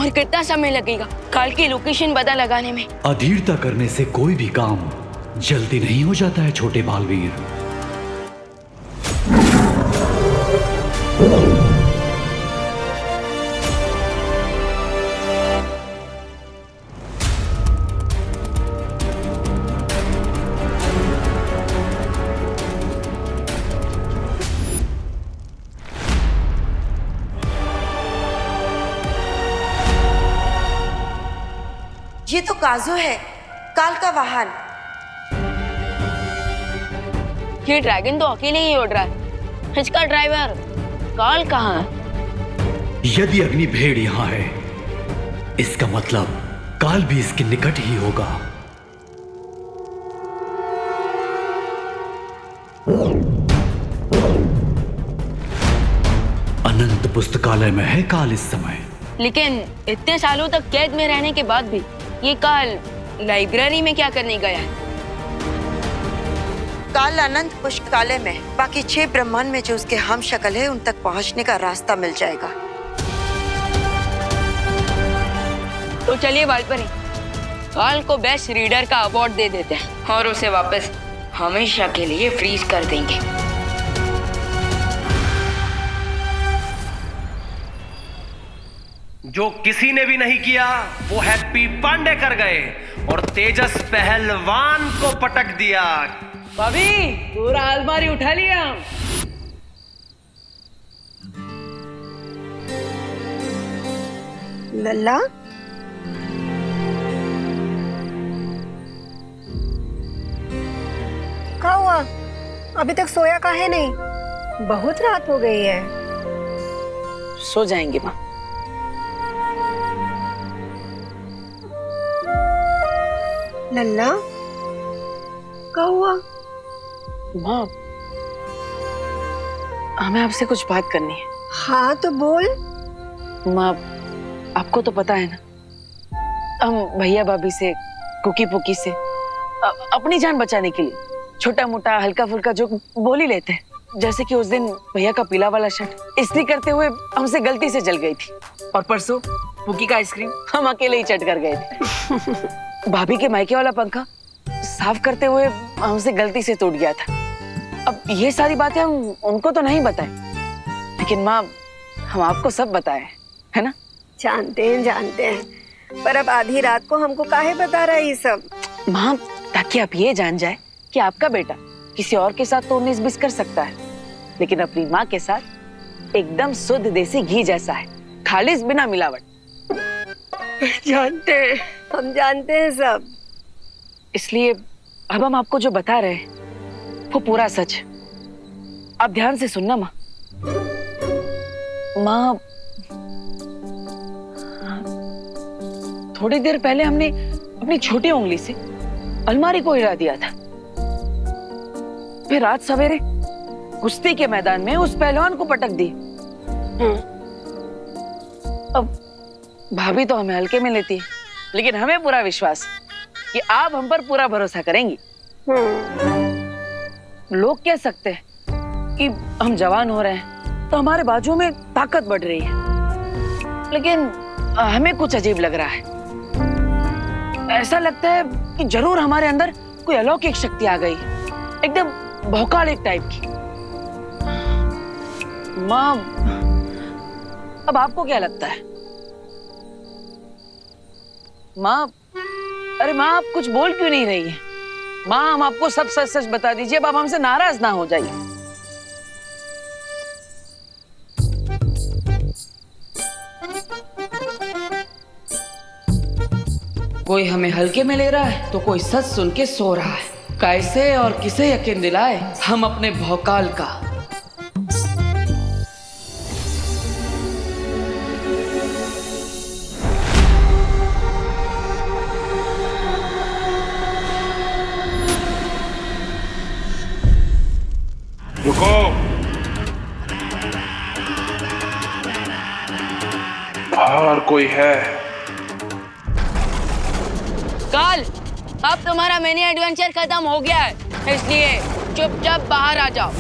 और कितना समय लगेगा काल की लोकेशन पता लगाने में? अधीरता करने से कोई भी काम जल्दी नहीं हो जाता है छोटे बालवीर। ये तो काजू है, काल का वाहन। ये ड्रैगन तो अकेले ही उड़ रहा है, इसका ड्राइवर काल कहाँ है? यदि अग्नि भेड़ यहाँ है, इसका मतलब काल भी इसके निकट ही होगा। अनंत पुस्तकालय में है काल इस समय। लेकिन इतने सालों तक कैद में रहने के बाद भी ये काल लाइब्रेरी में क्या करने गया है? काल अनंत पुस्तकालय में, बाकी 6 ब्रह्मांड में जो उसके हम शक्ल है उन तक पहुंचने का रास्ता मिल जाएगा। तो चलिए वालपरी, काल को बेस्ट रीडर का अवार्ड दे देते हैं और उसे वापस हमेशा के लिए फ्रीज कर देंगे। जो किसी ने भी नहीं किया वो हैप्पी पांडे कर गए और तेजस पहलवान को पटक दिया। भाभी पूरा अलमारी उठा लिया। लल्ला, क्या हुआ? अभी तक सोया काहे नहीं? बहुत रात हो गई है। सो जाएंगे माँ। लल्ला, क्या हुआ? माँ, हमें आपसे कुछ बात करनी है। हाँ तो बोल। माँ, आपको तो पता है ना, हम भैया भाभी से, कुकी पुकी से अपनी जान बचाने के लिए छोटा मोटा हल्का फुल्का जो बोल ही लेते हैं। जैसे कि उस दिन भैया का पीला वाला शर्ट इस्त्री करते हुए हमसे गलती से जल गई थी, और परसों पुकी का आइसक्रीम हम अकेले ही चट कर गए थे। भाभी के मायके वाला पंखा साफ करते हुए हमसे गलती से टूट गया था। अब ये सारी बातें हम उनको तो नहीं बताए, लेकिन माँ हम आपको सब बताए, है ना? जानते हैं, पर अब आधी रात को हमको काहे बता रहा है ये सब? माँ, ताकि आप ये जान जाए कि आपका बेटा किसी और के साथ तो 19-20 कर सकता है, लेकिन अपनी माँ के साथ एकदम शुद्ध देसी घी जैसा है, खालिस बिना मिलावट। हम जानते हैं सब। इसलिए अब हम आपको जो बता रहे हैं वो पूरा सच है। आप ध्यान से सुनना माँ। माँ, थोड़ी देर पहले हमने अपनी छोटी उंगली से अलमारी को हिला दिया था, फिर आज सवेरे कुश्ती के मैदान में उस पहलवान को पटक दी। अब भाभी तो हमें हल्के में लेती है, लेकिन हमें पूरा विश्वास है कि आप हम पर पूरा भरोसा करेंगी। लोग कह सकते हैं कि हम जवान हो रहे हैं तो हमारे बाजुओं में ताकत बढ़ रही है, लेकिन हमें कुछ अजीब लग रहा है। ऐसा लगता है कि जरूर हमारे अंदर कोई अलौकिक शक्ति आ गई, एकदम भौकालिक टाइप की। माँ, अब आपको क्या लगता है? माँ, अरे माँ, आप कुछ बोल क्यों नहीं रही है? माँ, हम आपको सब सच सच बता दीजिए, अब आप हमसे नाराज ना हो जाइए। कोई हमें हल्के में ले रहा है तो कोई सच सुन के सो रहा है। कैसे और किसे यकीन दिलाए हम अपने भौकाल का? रुको, बाहर कोई है? काल, अब तुम्हारा मिनी एडवेंचर खत्म हो गया है, इसलिए चुपचाप बाहर आ जाओ।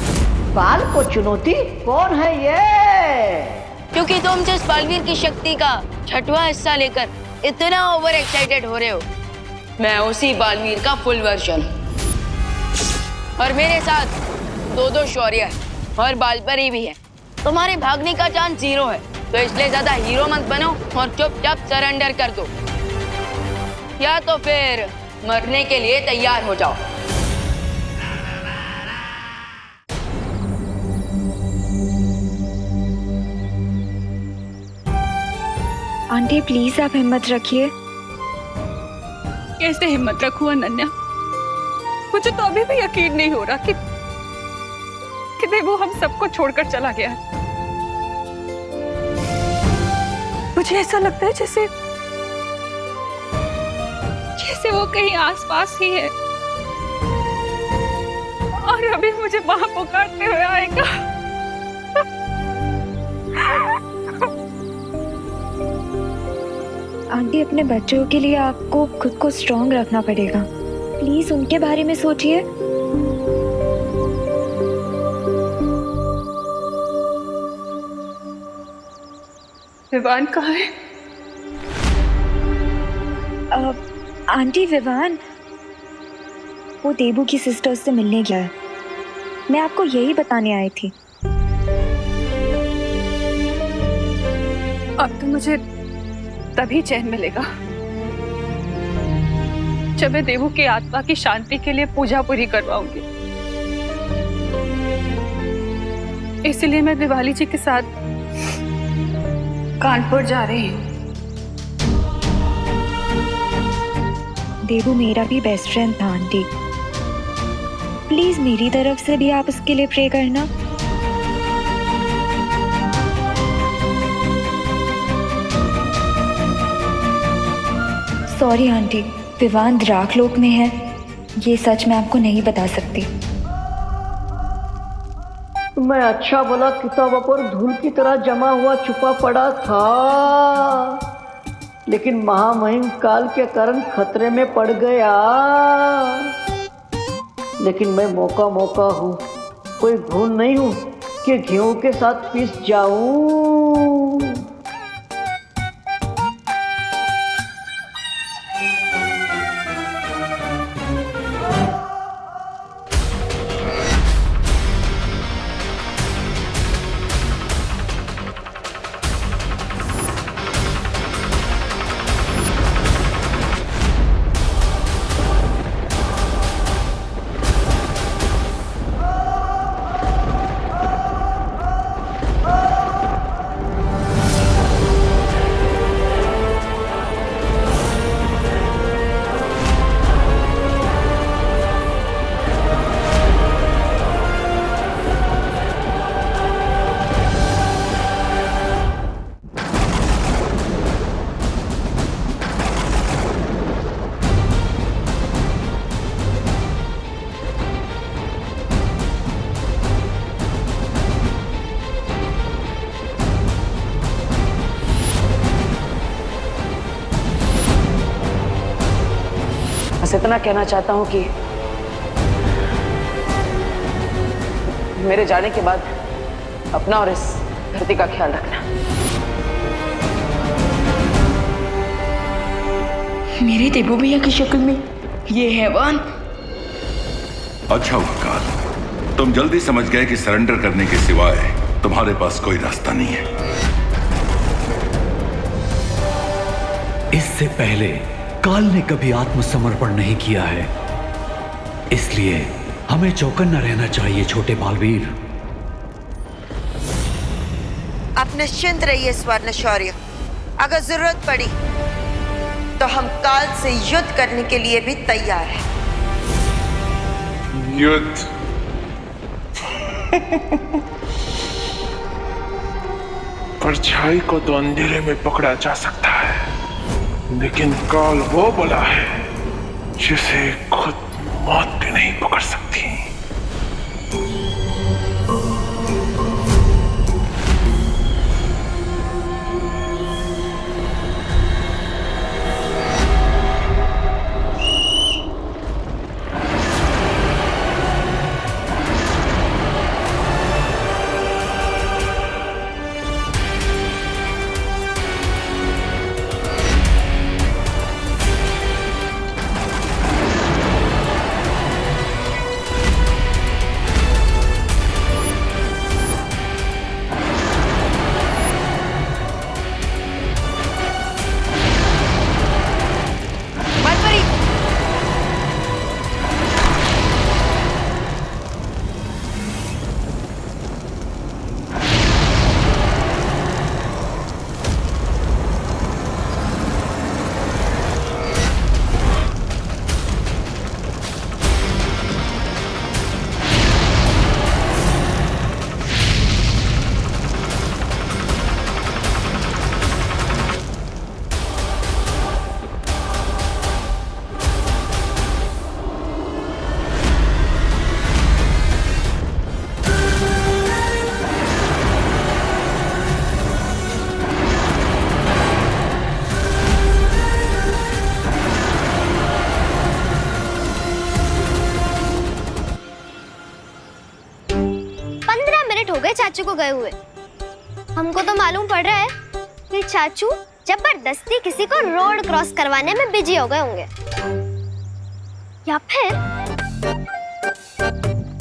काल को चुनौती? कौन है ये? क्योंकि तुम जिस बालवीर की शक्ति का 6वां हिस्सा लेकर इतना ओवर एक्साइटेड हो रहे हो, मैं उसी बालवीर का फुल वर्जन हूँ। और मेरे साथ दो शौर्य और बालपरी भी है। तुम्हारे भागने का चांस 0 है, तो इसलिए ज्यादा हीरो मत बनो और चुपचाप सरेंडर कर दो, या तो फिर मरने के लिए तैयार हो जाओ। आंटी प्लीज आप हिम्मत रखिए। कैसे हिम्मत रखूं अनन्या? मुझे तो अभी भी यकीन नहीं हो रहा कि देवू हम सबको छोड़कर चला गया। मुझे ऐसा लगता है जैसे वो कहीं आसपास ही है और अभी मुझे वहां पुकारते हुए आएगा। आंटी अपने बच्चों के लिए आपको खुद को स्ट्रॉन्ग रखना पड़ेगा। प्लीज उनके बारे में सोचिए। विवान कहाँ है? आंटी विवान वो देबू की सिस्टर्स से मिलने गया है। मैं आपको यही बताने आई थी। अब तो मुझे तभी चैन मिलेगा जब मैं देवू की आत्मा की शांति के लिए पूजा पूरी करवाऊंगी। इसलिए मैं दिवाली जी के साथ कानपुर जा रही हूँ। देवू मेरा भी बेस्ट फ्रेंड था आंटी। प्लीज मेरी तरफ से भी आप उसके लिए प्रे करना। सॉरी आंटी, विवान द्राकलोक में है, ये सच मैं आपको नहीं बता सकती। मैं अच्छा भला किताबों पर धूल की तरह जमा हुआ छुपा पड़ा था, लेकिन महामहिम काल के कारण खतरे में पड़ गया। लेकिन मैं मौका हूँ, कोई भूल नहीं हूँ कि गेहूं के साथ पिस जाऊं। बस इतना कहना चाहता हूँ कि मेरे जाने के बाद अपना और इस धरती का ख्याल रखना। मेरे देवू भैया की शक्ल में ये हैवान। अच्छा हुआ काल, तुम जल्दी समझ गए कि सरेंडर करने के सिवाय तुम्हारे पास कोई रास्ता नहीं है। इससे पहले काल ने कभी आत्मसमर्पण नहीं किया है, इसलिए हमें चौकन्ना रहना चाहिए छोटे बालवीर। आप निश्चिंत रहिए स्वर्ण शौर्य, अगर जरूरत पड़ी तो हम काल से युद्ध करने के लिए भी तैयार हैं। युद्ध? परछाई को तो अंधेरे में पकड़ा जा सकता है, लेकिन काल वो बला है जिसे खुद मौत भी नहीं पकड़ सकती। हो गए चाचू को गए हुए। हमको तो मालूम पड़ रहा है कि चाचू जबरदस्ती किसी को रोड क्रॉस करवाने में बिजी हो गए होंगे, या फिर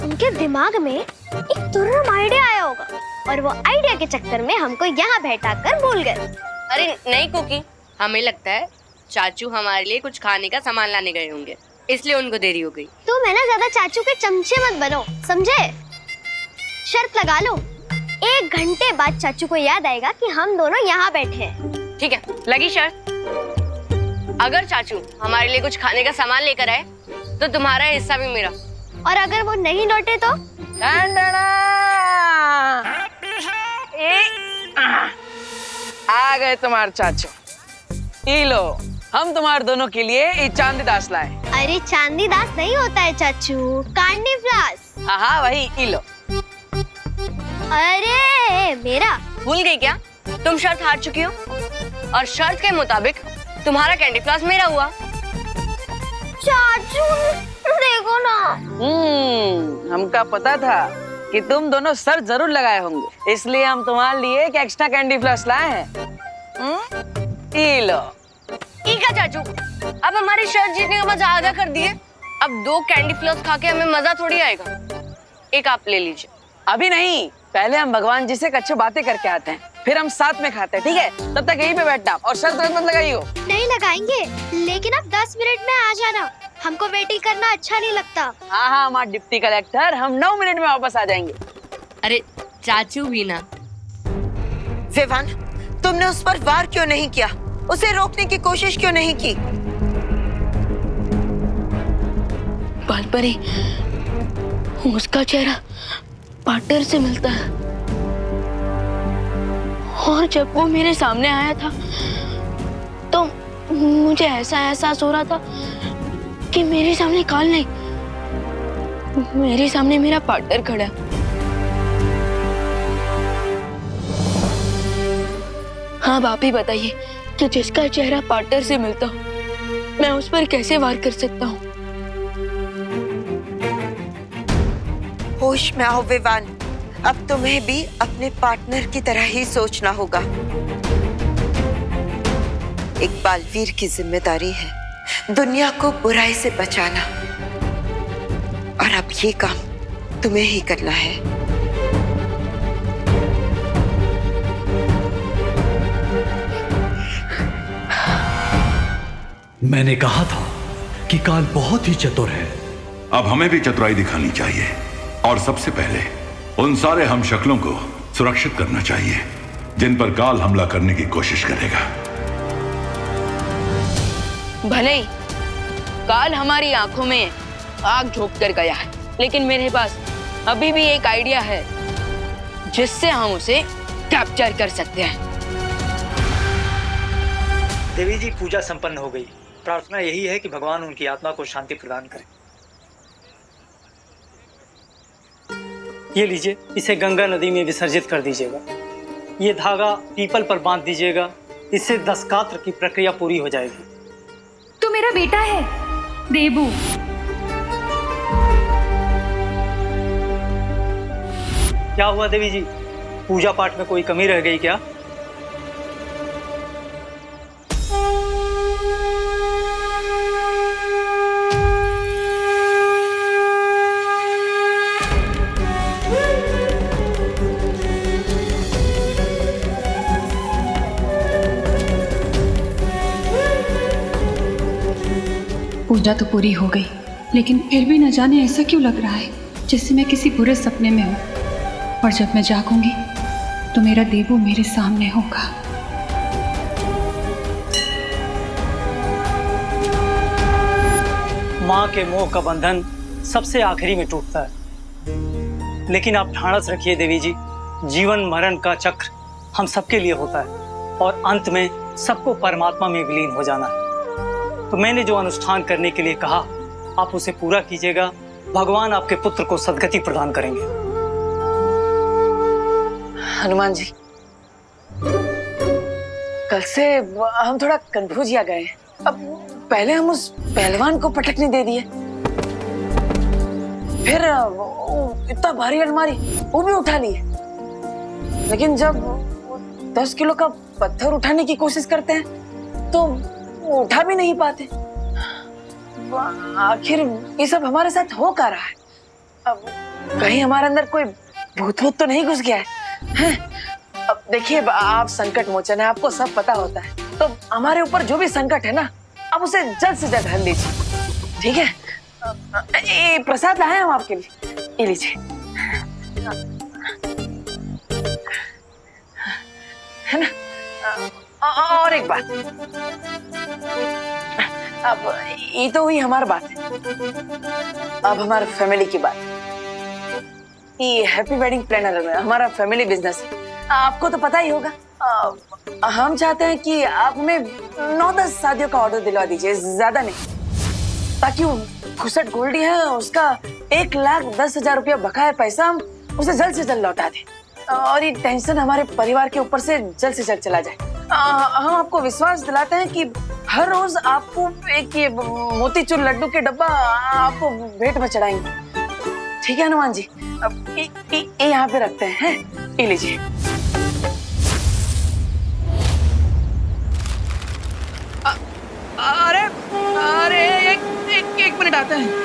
उनके दिमाग में एक तुर्रम आइडिया आया होगा और वो आइडिया के चक्कर में हमको यहाँ बैठाकर भूल गए। अरे नहीं कुकी, हमें लगता है चाचू हमारे लिए कुछ खाने का सामान लाने गए होंगे, इसलिए उनको देरी हो गई। तुम है ना ज्यादा चाचू के चमचे मत बनो, समझे? शर्त लगा लो, 1 घंटे बाद चाचू को याद आएगा कि हम दोनों यहाँ बैठे हैं। ठीक है, लगी शर्त। अगर चाचू हमारे लिए कुछ खाने का सामान लेकर आए तो तुम्हारा हिस्सा भी मेरा, और अगर वो नहीं लौटे तो? आ गए तुम्हारे चाचू। ई लो, हम तुम्हारे दोनों के लिए ये चांदी दास लाए। अरे चांदी दास नहीं होता है चाचू, कांडी फ्लास। हाँ वही, ई लो। अरे मेरा भूल गई क्या? तुम शर्त हार चुकी हो और शर्त के मुताबिक तुम्हारा कैंडी फ्लास मेरा हुआ। चाचू देखो ना। हमका पता था कि तुम दोनों सर जरूर लगाए होंगे, इसलिए हम तुम्हारे लिए एक एक्स्ट्रा कैंडी फ्लास लाए हैं। ई लो। ई का चाचू, अब हमारी शर्त जीतने का मजा आधा कर दिए। अब 2 कैंडी फ्लास खा के हमें मजा थोड़ी आएगा। एक आप ले लीजिए। अभी नहीं, पहले हम भगवान जी से अच्छी बातें करके आते हैं, फिर हम साथ में खाते हैं, ठीक है? तब तक यहीं पे बैठना और शर्त मत लगाइयो। नहीं लगाएंगे, लेकिन अब 10 मिनट में आ जाना, हमको वेटिंग करना अच्छा नहीं लगता। हाँ हमारा डिप्टी कलेक्टर, हम 9 मिनट में वापस आ जाएंगे। अरे चाचू भी ना। विवान, तुमने उस पर वार क्यों नहीं किया? उसे रोकने की कोशिश क्यों नहीं की? बालपरी, उसका चेहरा पार्टनर से मिलता है, और जब वो मेरे सामने आया था तो मुझे ऐसा एहसास हो रहा था कि मेरे सामने काल नहीं, मेरे सामने मेरा पार्टनर खड़ा है। हाँ आप ही बताइए कि जिसका चेहरा पार्टनर से मिलता हो, मैं उस पर कैसे वार कर सकता हूँ? होश में आओ विवान, अब तुम्हें भी अपने पार्टनर की तरह ही सोचना होगा। एक बालवीर की जिम्मेदारी है दुनिया को बुराई से बचाना, और अब ये काम तुम्हें ही करना है। मैंने कहा था कि काल बहुत ही चतुर है। अब हमें भी चतुराई दिखानी चाहिए, और सबसे पहले उन सारे हम शक्लों को सुरक्षित करना चाहिए जिन पर काल हमला करने की कोशिश करेगा। भले ही काल हमारी आंखों में आग झोंक कर गया है, लेकिन मेरे पास अभी भी एक आइडिया है जिससे हम उसे कैप्चर कर सकते हैं। देवी जी, पूजा संपन्न हो गई। प्रार्थना यही है कि भगवान उनकी आत्मा को शांति प्रदान करे। ये लीजिए, इसे गंगा नदी में विसर्जित कर दीजिएगा। ये धागा पीपल पर बांध दीजिएगा, इससे 10 कात्र की प्रक्रिया पूरी हो जाएगी। तो मेरा बेटा है देबू। क्या हुआ देवी जी, पूजा पाठ में कोई कमी रह गई क्या? पूजा तो पूरी हो गई, लेकिन फिर भी न जाने ऐसा क्यों लग रहा है जैसे मैं किसी बुरे सपने में हूँ, और जब मैं जागूंगी तो मेरा देबू मेरे सामने होगा। माँ के मोह का बंधन सबसे आखिरी में टूटता है, लेकिन आप ढाढ़स रखिए देवी जी, जीवन मरण का चक्र हम सबके लिए होता है, और अंत में सबको परमात्मा में विलीन हो जाना है। तो मैंने जो अनुष्ठान करने के लिए कहा, आप उसे पूरा कीजिएगा। भगवान आपके पुत्र को सद्गति प्रदान करेंगे। हनुमान जी, कल से हम थोड़ा कंफ्यूज आ गए। अब पहले हम उस पहलवान को पटकने दे दिए, फिर इतना भारी अलमारी वो भी उठा लिए, लेकिन जब 10 किलो का पत्थर उठाने की कोशिश करते हैं तो उठा भी नहीं पाते। आखिर ये सब हमारे साथ हो क्या रहा है? अब कहीं हमारे अंदर कोई भूत तो नहीं घुस गया है? अब देखिए, आप संकट मोचन है, आपको सब पता होता है, तो हमारे ऊपर जो भी संकट है ना, आप उसे जल्द से जल्द हल दीजिए, ठीक है? ये प्रसाद लाए हम आपके लिए, ये लीजिए, है ना? और एक बात, अब ये तो हुई हमारी बात है, अब हमारे फैमिली की बात। ये हैप्पी वेडिंग प्लानर में हमारा फैमिली बिजनेस है, आपको तो पता ही होगा। हम चाहते हैं कि आप हमें 9-10 शादियों का ऑर्डर दिलवा दीजिए, ज्यादा नहीं, ताकि वो खुसट गोल्डी है उसका 1,10,000 रुपया बकाया पैसा हम उसे जल्द से जल्द लौटा दें, और ये टेंशन हमारे परिवार के ऊपर से जल्द से जल्द चला जाए। हम आपको विश्वास दिलाते हैं कि हर रोज आपको एक ये मोतीचूर लड्डू के डब्बा आपको भेंट में चढ़ाएंगे, ठीक है हनुमान जी? अब ये यहाँ पे रखते हैं, ये लीजिए। अरे एक मिनट आते हैं।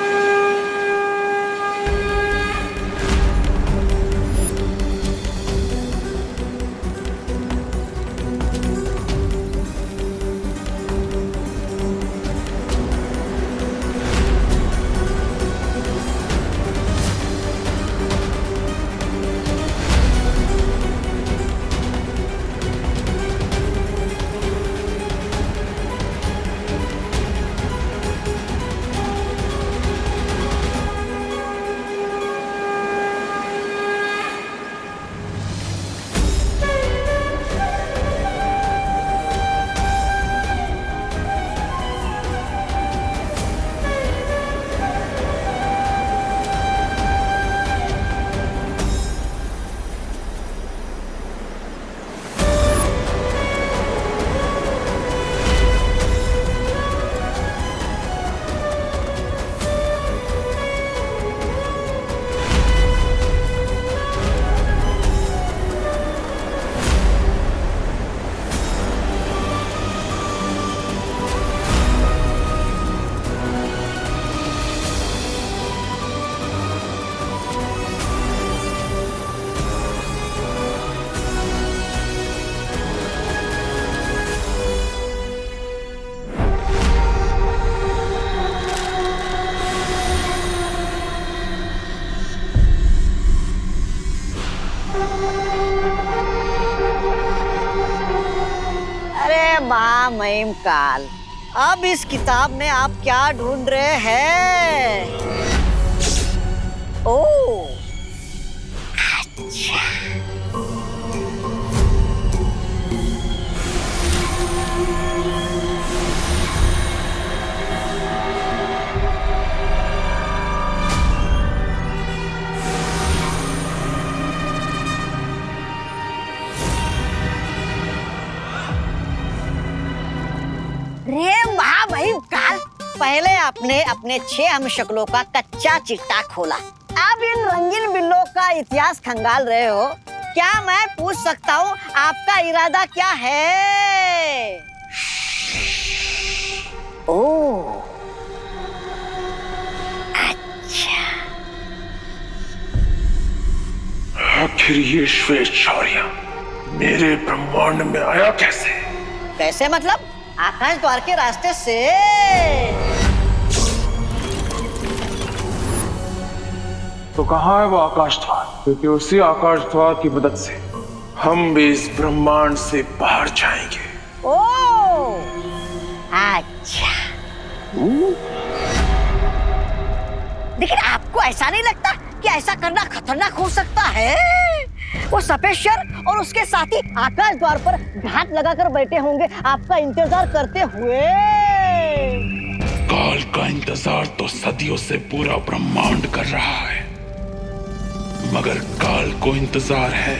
महिम काल, अब इस किताब में आप क्या ढूंढ रहे हैं? ओह, अच्छा। रे महामहिम काल, पहले आपने अपने 6 हमशक्लों का कच्चा चिट्टा खोला, अब इन रंगीन बिल्लों का इतिहास खंगाल रहे हो। क्या मैं पूछ सकता हूँ आपका इरादा क्या है? ओह, अच्छा। आखिर ये श्वेत शौर्य मेरे ब्रह्मांड में आया कैसे? कैसे मतलब? आकाश द्वार के रास्ते से। तो कहाँ है वो आकाश द्वार? क्योंकि उसी आकाश द्वार की मदद से हम भी इस ब्रह्मांड से बाहर जाएंगे। ओह, अच्छा। लेकिन आपको ऐसा नहीं लगता कि ऐसा करना खतरनाक हो सकता है? वो सफेद शेर और उसके साथी आकाश द्वार पर घात लगाकर बैठे होंगे आपका इंतजार करते हुए। काल का इंतजार तो सदियों से पूरा ब्रह्मांड कर रहा है, मगर काल को इंतजार है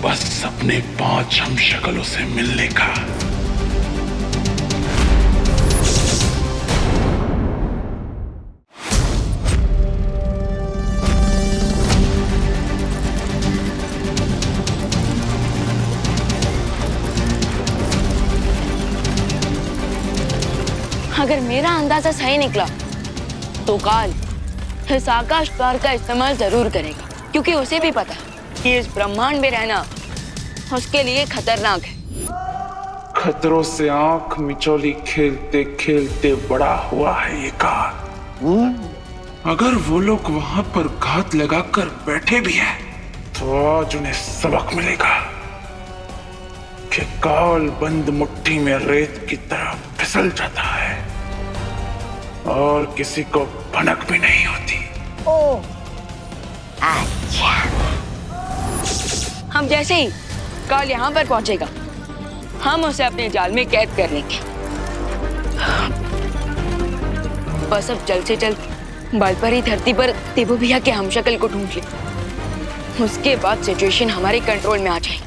बस अपने 5 हमशक्लों से मिलने का। अगर मेरा अंदाजा सही निकला तो काल इस आकाश द्वार का इस्तेमाल जरूर करेगा, क्योंकि उसे भी पता है कि इस ब्रह्मांड में रहना उसके लिए खतरनाक है। खतरों से आंख मिचौली खेलते खेलते बड़ा हुआ है ये काल। अगर वो लोग वहां पर घात लगाकर बैठे भी हैं, तो आज उन्हें सबक मिलेगा कि काल बंद मुट्ठी में रेत की तरह फिसल जाता है और किसी को भनक भी नहीं होती। ओ, अच्छा। हम जैसे ही काल यहाँ पर पहुंचेगा, हम उसे अपने जाल में कैद कर लेंगे। बस अब जल्द से जल्द बालपरी धरती पर देबू भैया के हमशक्ल को ढूंढ ले। उसके बाद सिचुएशन हमारे कंट्रोल में आ जाएगी।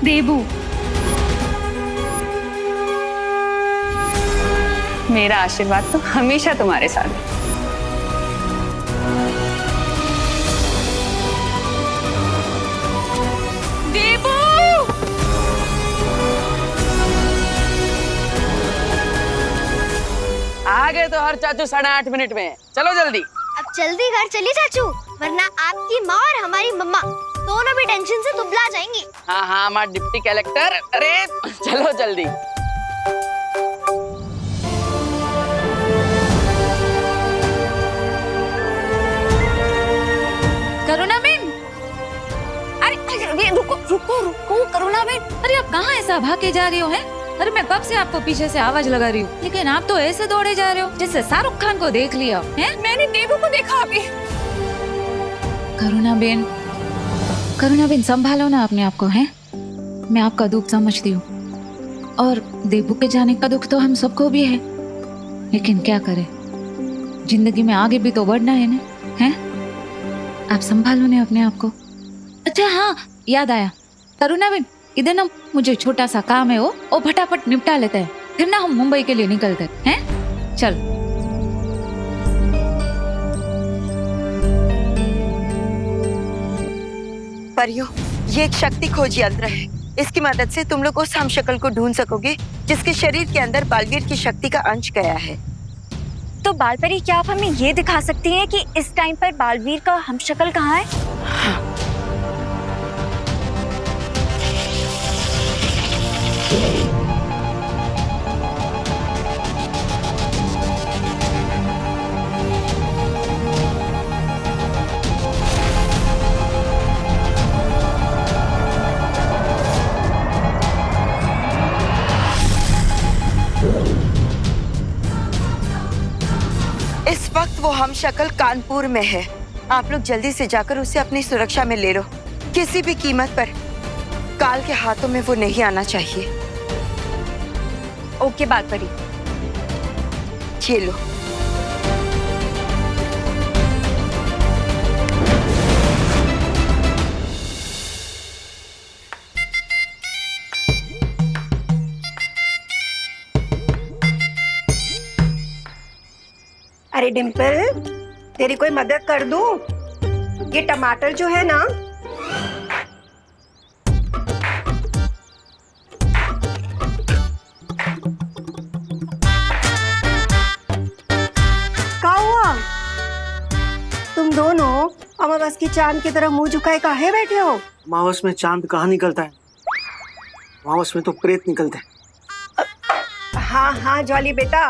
देबू, मेरा आशीर्वाद तो हमेशा तुम्हारे साथ है। देबू! आ गए तो हर चाचू 8:30 मिनट में। चलो जल्दी। अब जल्दी घर चलिए चाचू, वरना आपकी माँ और हमारी मम्मा दोनों भी टेंशन से दुबला जाएंगी। हाँ हाँ, हमारा डिप्टी कलेक्टर। अरे चलो जल्दी। करुणा बेन, अरे रुको रुको रुको करुणा बेन, अरे आप कहाँ ऐसा भागे जा रही हो हैं? अरे मैं कब से आपको पीछे से आवाज लगा रही हूँ, लेकिन आप तो ऐसे दौड़े जा रहे हो जैसे शाहरुख खान को देख लिया है। मैंने देबू को देखा अभी। करुणा बेन संभालो ना अपने आप को, हैं? मैं आपका दुख समझती हूँ और देबू के जाने का दुख तो हम सबको भी है, लेकिन क्या करें, जिंदगी में आगे भी तो बढ़ना है ना, हैं? आप संभालो ना अपने आप को। अच्छा हाँ, याद आया करुणा बेन, इधर ना मुझे छोटा सा काम है, वो फटाफट निपटा लेते हैं, फिर ना हम मुंबई के लिए निकलते हैं। चल। परियों, ये एक शक्ति खोज यंत्र है। इसकी मदद से तुम लोग उस हमशक्ल को ढूंढ सकोगे जिसके शरीर के अंदर बालवीर की शक्ति का अंश गया है। तो बालपरी, क्या आप हमें ये दिखा सकती हैं कि इस टाइम पर बालवीर का हमशक्ल कहाँ है? हाँ। इस वक्त वो हमशक्ल कानपुर में है। आप लोग जल्दी से जाकर उसे अपनी सुरक्षा में ले लो। किसी भी कीमत पर काल के हाथों में वो नहीं आना चाहिए। ओके बालपरी। ये लो। अरे डिम्पल, तेरी कोई मदद कर दूं? ये टमाटर जो है ना, क्या हुआ? तुम दोनों अमावस की चांद की तरह मुंह झुकाए काहे बैठे हो? अमावस में चांद कहाँ निकलता है? अमावस में तो प्रेत निकलते हैं। हाँ हाँ जॉली बेटा,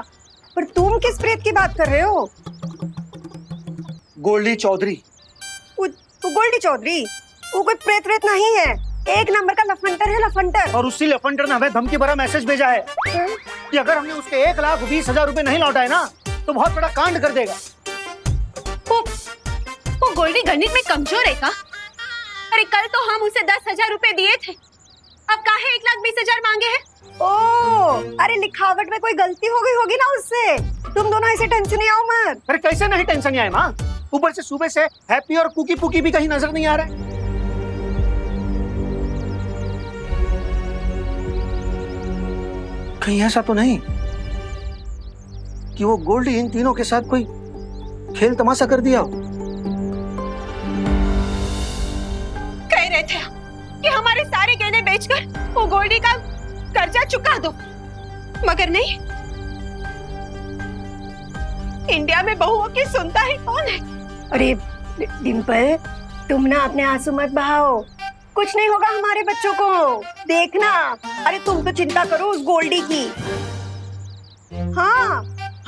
पर तुम किस प्रेत की बात कर रहे हो? गोल्डी चौधरी। वो गोल्डी चौधरी वो कोई प्रेत व्रेत नहीं है, एक नंबर का लफंटर है, लफंटर। और उसी लफंटर ने हमें धमकी भरा मैसेज भेजा है कि अगर हमने उसके 1,20,000 रुपए नहीं लौटाए ना तो बहुत बड़ा कांड कर देगा। वो गोल्डी गणित में कमजोर है का? अरे कल तो हम उसे 10,000 रुपए दिए थे, अब काहे 1,20,000 मांगे हैं? ओ, अरे लिखावट में कोई गलती हो गई होगी ना उससे। तुम दोनों ऐसे टेंशन नहीं आओ मत। अरे कैसे नहीं टेंशन नहीं आए माँ? ऊपर से सुबह से हैप्पी और कुकी पुकी भी कहीं नजर नहीं आ रहा है। कहीं ऐसा तो नहीं कि वो गोल्डी इन तीनों के साथ कोई खेल तमाशा कर दिया हो? कह रहे थे कि हमारे सारे गहने बेचकर वो गोल्डी का कर्जा चुका दो, मगर नहीं। इंडिया में बहुओं की सुनता ही कौन है? अरे डिम्पल, तुम ना अपने आंसू मत बहाओ, कुछ नहीं होगा हमारे बच्चों को, देखना। अरे तुम तो चिंता करो उस गोल्डी की। हाँ,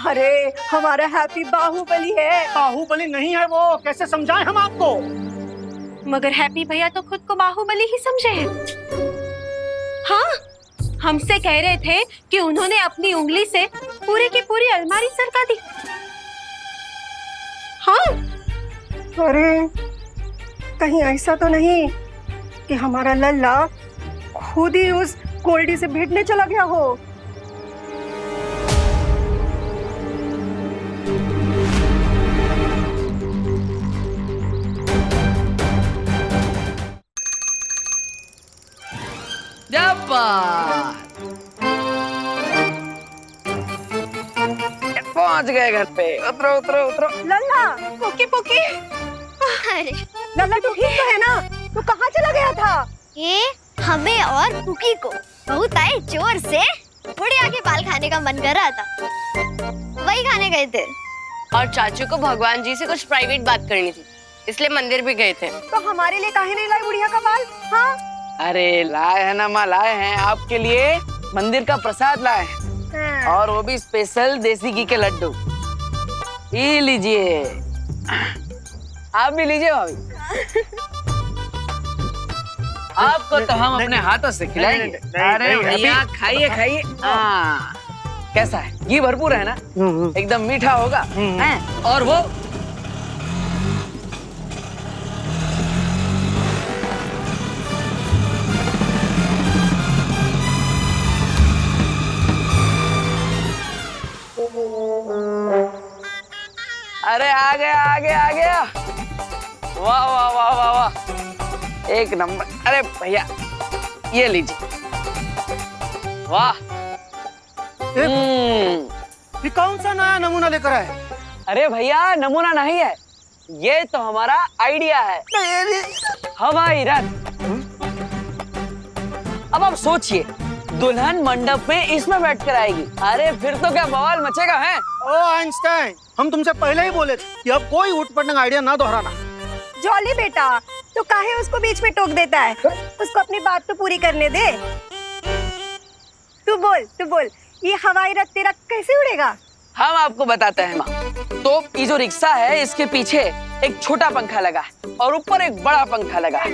अरे हमारा हैप्पी बाहुबली है। बाहुबली नहीं है वो, कैसे समझाएं हम आपको? मगर हैप्पी भैया तो खुद को बाहुबली ही समझे हैं। हाँ, हमसे कह रहे थे कि उन्होंने अपनी उंगली से पूरी की पूरी अलमारी सरका दी। हाँ, अरे कहीं ऐसा तो नहीं कि हमारा लल्ला खुद ही उस गोल्डी से भिड़ने चला गया हो। पहुंच गए घर पे। उतरो उतरो उतरो। लल्ला, पुकी पुकी। अरे लल्ला तू ठीक तो है ना? तू कहाँ चला गया था? ये हमें और पुकी को बहुत आए जोर से बुढ़िया के बाल खाने का मन कर रहा था, वही खाने गए थे। और चाचू को भगवान जी से कुछ प्राइवेट बात करनी थी, इसलिए मंदिर भी गए थे। तो हमारे लिए काहे नहीं लाई बुढ़िया का बाल? हाँ, अरे लाए हैं ना माँ, लाए हैं आपके लिए मंदिर का प्रसाद लाए हैं, और वो भी स्पेशल देसी घी के लड्डू। ये लीजिए, आप भी लीजिए भाभी। आपको तो हम अपने हाथों से खिलाएंगे। अरे भैया खाइए खाइए। हाँ, कैसा है? घी भरपूर है ना? एकदम मीठा होगा। हैं? और वो अरे आ गया आ गया आ गया। वाह वाह वाह वाह वाह, एक नंबर। अरे भैया ये लीजिए। वाह, ये कौन सा नया नमूना लेकर आए? अरे भैया नमूना नहीं है, ये तो हमारा आइडिया है, हवाई रथ। अब आप सोचिए, दुल्हन मंडप में इसमें बैठकर आएगी, अरे फिर तो क्या बवाल मचेगा है। ओ आइंस्टाइन, हम तुमसे पहले ही बोले थे कि अब कोई उठपटंग आइडिया ना दोहराना। जॉली बेटा, तो काहे उसको बीच में टोक देता है? उसको अपनी बात तो पूरी करने दे। तू बोल, ये हवाई रथ तेरा कैसे उड़ेगा? हम आपको बताते हैं माँ। तो ये जो रिक्शा है, इसके पीछे एक छोटा पंखा लगा है और ऊपर एक बड़ा पंखा लगा है।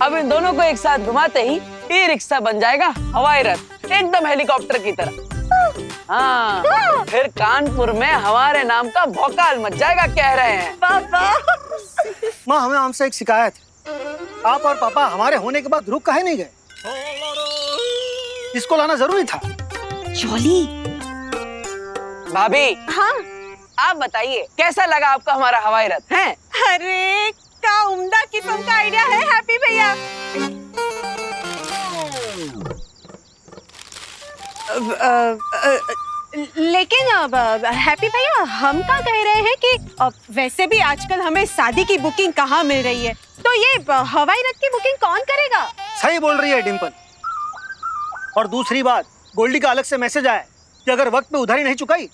अब इन दोनों को एक साथ घुमाते ही ये रिक्शा बन जाएगा हवाई रथ, एकदम हेलीकॉप्टर की तरह। हाँ, फिर कानपुर में हमारे नाम का भौकाल मच जाएगा, कह रहे हैं। माँ, हमें हमसे एक शिकायत है। आप और पापा हमारे होने के बाद रुक काहे नहीं गए? इसको लाना जरूरी था। जॉली भाभी, हाँ, आप बताइए कैसा लगा आपका हमारा हवाई रथ है? अरे क्या उम्दा किस्म का आइडिया है हैप्पी भैया। लेकिन अब हैप्पी भैया, हम क्या कह रहे हैं कि वैसे भी आजकल हमें शादी की बुकिंग कहाँ मिल रही है, तो ये हवाई रथ की बुकिंग कौन करेगा? सही बोल रही है डिम्पल। और दूसरी बात, गोल्डी का अलग से मैसेज आया कि अगर वक्त पे उधारी नहीं चुकाई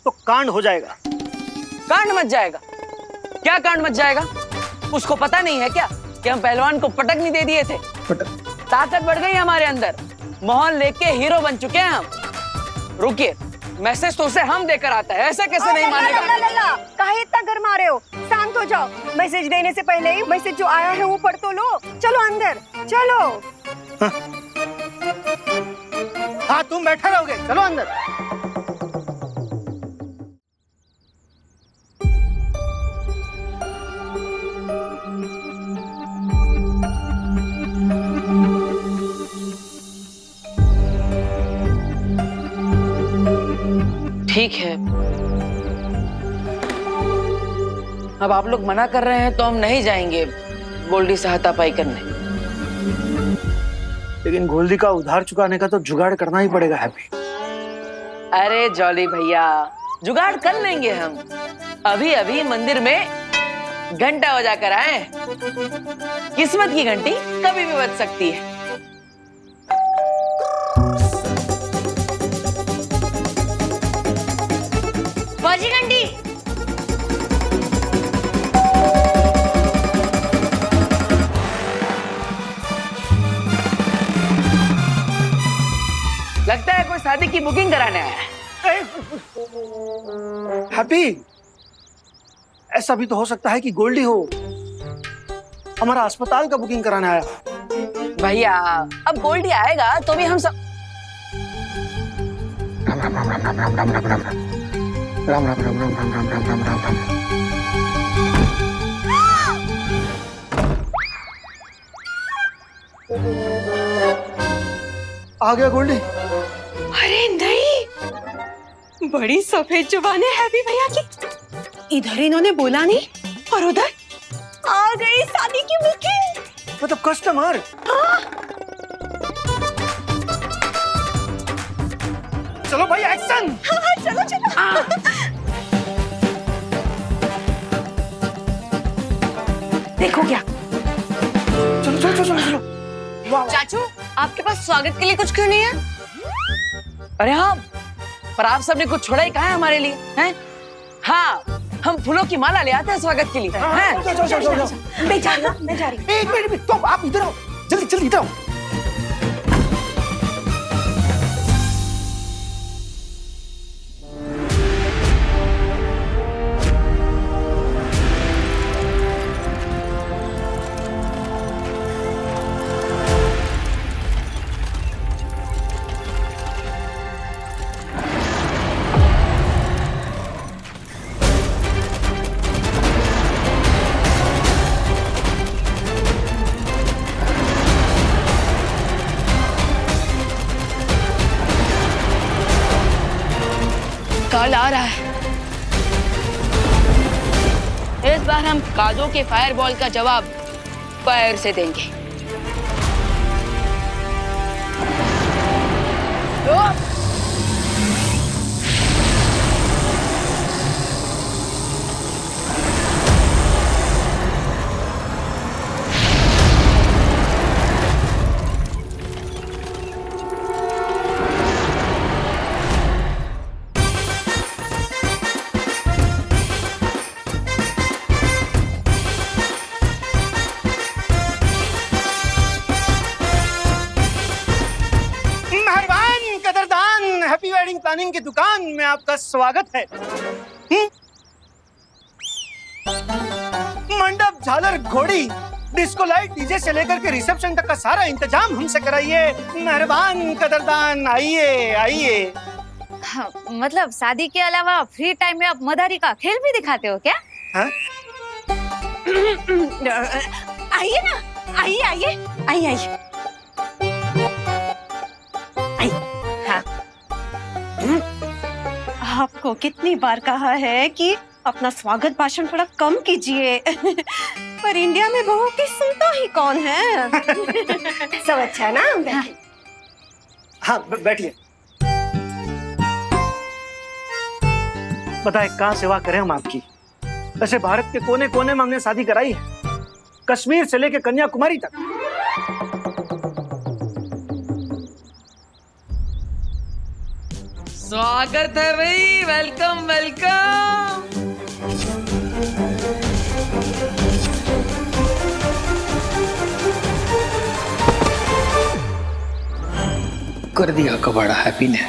तो कांड हो जाएगा। कांड मच जाएगा? क्या कांड मच जाएगा? उसको पता नहीं है क्या कि हम पहलवान को पटक नहीं दे दिए थे? ताकत बढ़ गई हमारे अंदर, मोहन लेके हीरो बन चुके हैं हम। रुकिए, मैसेज तो उसे हम देकर आता है, ऐसे कैसे नहीं मानेगा? काहे इतना गरमा रहे हो? शांत हो जाओ। मैसेज देने से पहले ही मैसेज जो आया है वो पढ़ तो लो। चलो अंदर चलो। हाँ, तुम बैठे रहोगे, चलो अंदर। ठीक है, अब आप लोग मना कर रहे हैं तो हम नहीं जाएंगे गोल्डी से हाथापाई करने। लेकिन गोल्डी का उधार चुकाने का तो जुगाड़ करना ही पड़ेगा हैप्पी। अरे जॉली भैया, जुगाड़ कर लेंगे हम। अभी अभी मंदिर में घंटा बजा कर आए। किस्मत की घंटी कभी भी बज सकती है। बाजी घंटी। लगता है कोई शादी की बुकिंग कराने आया है। हैप्पी, ऐसा भी तो हो सकता है कि गोल्डी हो हमारा अस्पताल का बुकिंग कराने आया। भैया अब गोल्डी आएगा तो भी हम सब राम राम राम राम राम राम राम राम राम राम राम राम राम राम राम राम राम राम राम। आ गया गोल्डी। अरे नहीं, बड़ी सफेद जुबान है हैप्पी भैया की। इधर इन्होंने बोला नहीं और उधर आ गई शादी की बुकिंग। मतलब कस्टमर। चलो भाई एक्शन। हाँ, चलो चलो। देखो क्या। चलो चलो चलो चलो। चाचू, आपके पास स्वागत के लिए कुछ क्यों नहीं है? अरे हाँ, पर आप सबने कुछ छोड़ा ही कहा है हमारे लिए, हैं? हाँ, हम फूलों की माला ले आते हैं स्वागत के लिए, हैं? मैं जा रही हूँ, मैं जा रही हूँ। एक मिनट, तो आप इधर आओ, जल्दी जल्दी इधर आओ। कल आ रहा है। इस बार हम काजों के फायरबॉल का जवाब फायर से देंगे। हैप्पी वेडिंग प्लानिंग की दुकान में आपका स्वागत है। मंडप, झालर, घोड़ी, डिस्को लाइट, डीजे से लेकर के रिसेप्शन तक का सारा इंतजाम हमसे कराइए। मेहरबान कदरदान, आइए आइए। हाँ, मतलब शादी के अलावा फ्री टाइम में आप मदारी का खेल भी दिखाते हो क्या? हाँ? आइए ना, आइए आइए आइए आइए। आपको कितनी बार कहा है कि अपना स्वागत भाषण थोड़ा कम कीजिए। पर इंडिया में बहू की सुनता ही कौन है। सब अच्छा ना? हाँ, बैठिए। बताए कहाँ सेवा करें हम आपकी। वैसे भारत के कोने कोने में हमने शादी कराई है, कश्मीर से लेकर कन्याकुमारी तक। स्वागत है भाई, वेलकम वेलकम। कर दिया कबाड़ा हैप्पी ने।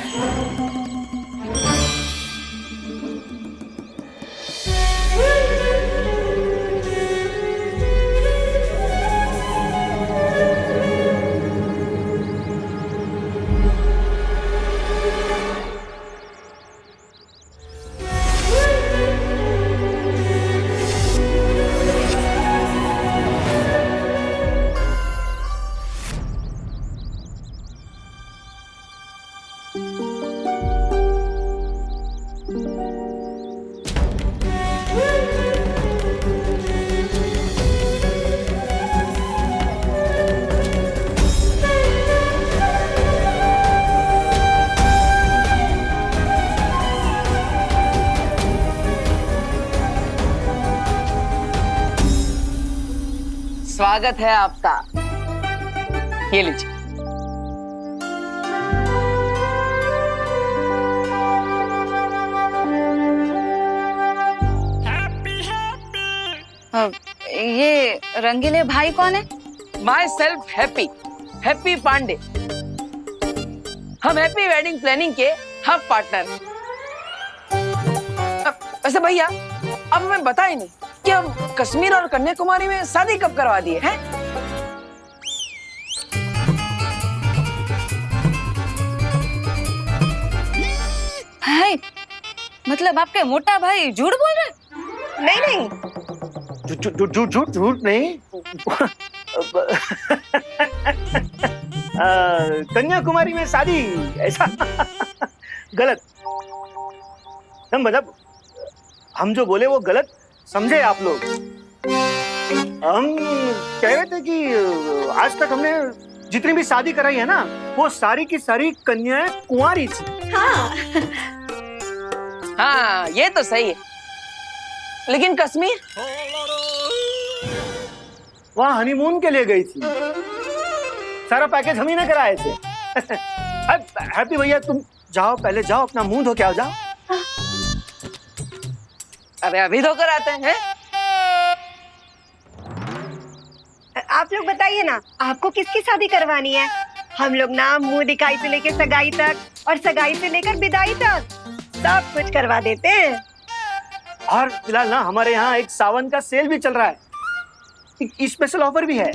स्वागत है आपका। ये लीजिए। ये रंगीले भाई कौन है? Myself happy, happy Pandey. हम हैप्पी वेडिंग प्लानिंग के हम पार्टनर हैं। वैसे भैया अब हमें बता ही नहीं कि हम कश्मीर और कन्याकुमारी में शादी कब करवा दिए हैं? हाय, मतलब आपके मोटा भाई झूठ बोल रहे? नहीं नहीं, झूठ नहीं। कन्याकुमारी में शादी, ऐसा गलत। मतलब हम जो बोले वो गलत समझे आप लोग। हम कह रहे थे कि आज तक हमने जितनी भी शादी कराई है ना, वो सारी की सारी कन्याएं कुंवारी थी। हाँ ये तो सही है, लेकिन कश्मीर वहाँ हनीमून के लिए गई थी। सारा पैकेज हम ही ने कराए थे। हैप्पी भैया तुम जाओ, पहले जाओ, अपना मुंह धो के आओ, जाओ। अरे अभी धोकर आते हैं। आप लोग बताइए ना, आपको किसकी शादी करवानी है? हम लोग ना मुंह दिखाई से लेकर सगाई तक और सगाई से लेकर विदाई तक सब कुछ करवा देते हैं। और फिलहाल ना हमारे यहाँ एक सावन का सेल भी चल रहा है, एक स्पेशल ऑफर भी है।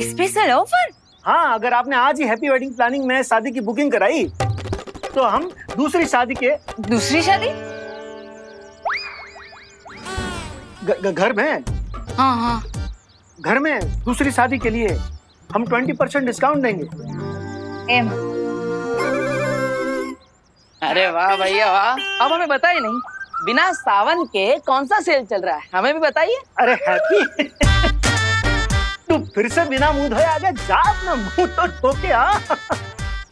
Special offer? हाँ, अगर आपने आज ही हैप्पी वेडिंग प्लानिंग में शादी की बुकिंग कराई तो हम दूसरी शादी के दूसरी शादी घर में, हाँ हाँ, घर में दूसरी शादी के लिए हम 20% डिस्काउंट देंगे। अरे वाह भैया वाह, अब हमें बताइए नहीं, बिना सावन के कौन सा सेल चल रहा है, हमें भी बताइए। अरे हैप्पी तू फिर से बिना मुंह धोए आ गया, जा अपना मुंह तो धो के आ।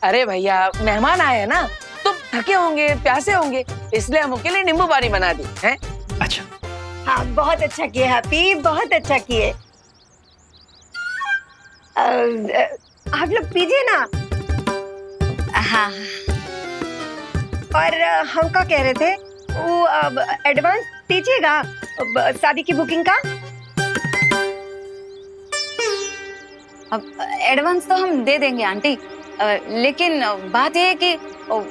अरे भैया मेहमान आए हैं ना, तो थके होंगे, प्यासे होंगे, इसलिए हम उनके लिए नींबू पानी बना दी है। अच्छा हाँ, बहुत अच्छा किए हैप्पी, बहुत अच्छा किए। आप लोग पीजिए ना। हाँ। और हम क्या कह रहे थे, वो अब एडवांस दीजिएगा शादी की बुकिंग का। अब एडवांस तो हम दे देंगे आंटी, लेकिन बात यह है कि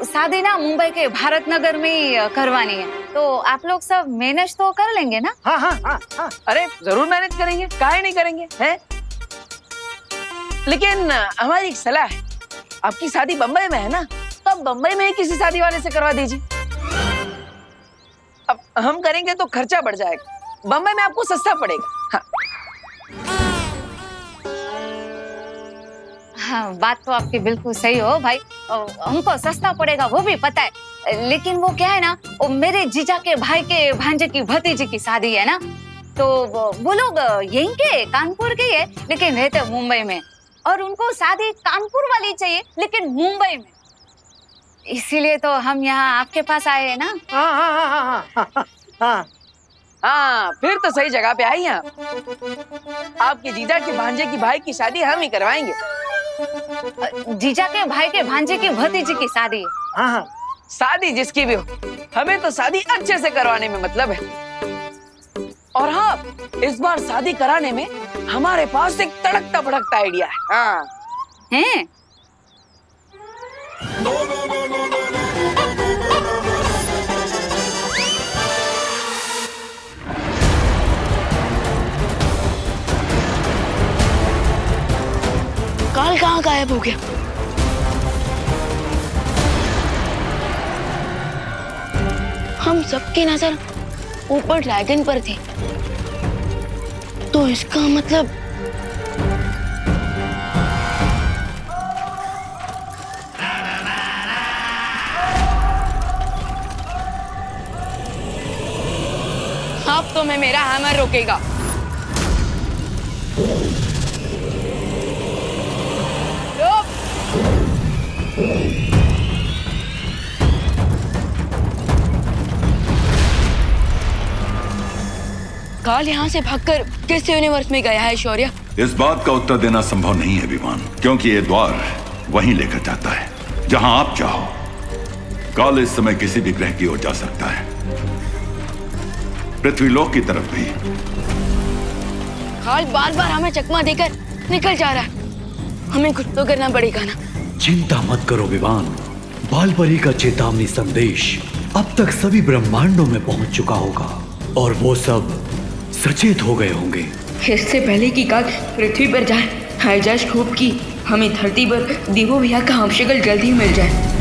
शादी ना मुंबई के भारत नगर में ही करवानी है, तो आप लोग सब मैनेज तो कर लेंगे ना? हाँ हाँ हाँ हाँ, अरे जरूर मैनेज करेंगे, काहे नहीं करेंगे हैं? लेकिन हमारी एक सलाह है, आपकी शादी बम्बई में है ना, तो आप बम्बई में ही किसी शादी वाले से करवा दीजिए। अब हम करेंगे तो खर्चा बढ़ जाएगा, बम्बई में आपको सस्ता पड़ेगा। हाँ। हाँ, बात तो आपकी बिल्कुल सही हो भाई, हमको सस्ता पड़ेगा वो भी पता है, लेकिन वो क्या है ना, वो मेरे जीजा के भाई के भांजे की भतीजी की शादी है ना, तो वो लोग यहीं के कानपुर के है, लेकिन रहते मुंबई में, और उनको शादी कानपुर वाली चाहिए लेकिन मुंबई में, इसीलिए तो हम यहाँ आपके पास आए हैं ना। हाँ हाँ हाँ हाँ हाँ हाँ हाँ, फिर तो सही जगह पे आई हैं आप। आपके जीजा के भांजे की भाई की शादी हम ही करवाएंगे। जीजा के भाई के भांजे की भतीजी की शादी। हाँ हाँ, शादी जिसकी भी हो, हमें तो शादी अच्छे से करवाने में मतलब है। और हाँ, इस बार शादी कराने में हमारे पास एक तड़कता भड़कता आइडिया है। हाँ हैं? काल कहाँ गायब हो गया? हम सबकी नजर ऊपर ड्रैगन पर थी, तो इसका मतलब अब तो मैं मेरा हैमर रोकेगा। काल यहाँ से भागकर किस यूनिवर्स में गया है शौर्य? इस बात का उत्तर देना संभव नहीं है विमान, क्योंकि ये द्वार वहीं लेकर जाता है जहां आप चाहो। काल इस समय किसी भी ग्रह की ओर जा सकता है, पृथ्वीलोक की तरफ भी। काल बार बार हमें चकमा देकर निकल जा रहा है, हमें कुछ तो करना पड़ेगा ना। चिंता मत करो विवान, बालपरी का चेतावनी संदेश अब तक सभी ब्रह्मांडों में पहुंच चुका होगा और वो सब सचेत हो गए होंगे। इससे पहले कि काल पृथ्वी पर जाए, हाईजैश खूब की हमें धरती पर देवो भैया का हमशक्ल जल्दी मिल जाए।